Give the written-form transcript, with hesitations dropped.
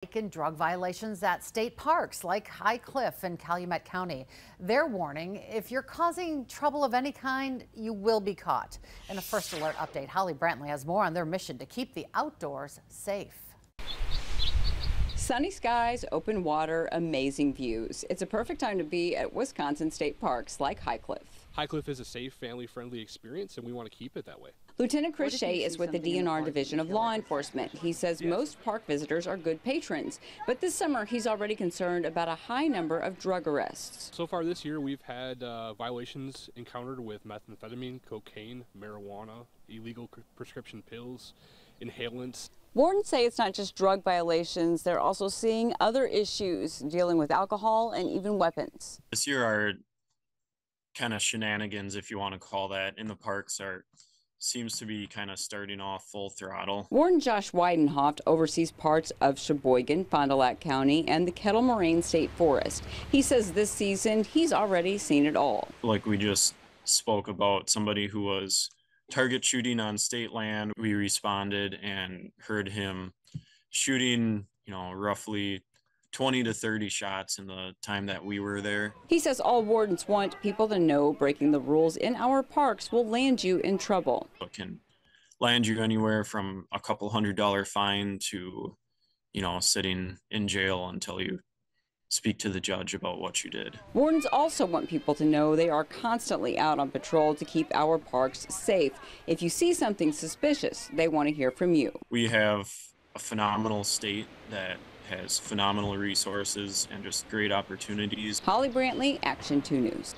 And drug violations at state parks like High Cliff in Calumet County. They're warning if you're causing trouble of any kind, you will be caught. In a First Alert update, Holly Brantley has more on their mission to keep the outdoors safe. Sunny skies, open water, amazing views. It's a perfect time to be at Wisconsin state parks like High Cliff. High Cliff is a safe, family-friendly experience, and we want to keep it that way. Lieutenant Chris Shea is with the DNR Division of Law Enforcement. He says most park visitors are good patrons, but this summer he's already concerned about a high number of drug arrests. So far this year, we've had violations encountered with methamphetamine, cocaine, marijuana, illegal prescription pills, inhalants. Wardens say it's not just drug violations, they're also seeing other issues dealing with alcohol and even weapons. This year our kind of shenanigans, if you want to call that, in the parks seems to be kind of starting off full throttle. Warden Josh Weidenhoft oversees parts of Sheboygan, Fond du Lac County, and the Kettle Moraine State Forest. He says this season he's already seen it all. Like we just spoke about somebody who was target shooting on state land. We responded and heard him shooting, roughly 20 to 30 shots in the time that we were there. He says all wardens want people to know breaking the rules in our parks will land you in trouble. It can land you anywhere from a couple $100 fine to, sitting in jail until you speak to the judge about what you did. Wardens also want people to know they are constantly out on patrol to keep our parks safe. If you see something suspicious, they want to hear from you. We have a phenomenal state that has phenomenal resources and just great opportunities. Holly Brantley, Action 2 News.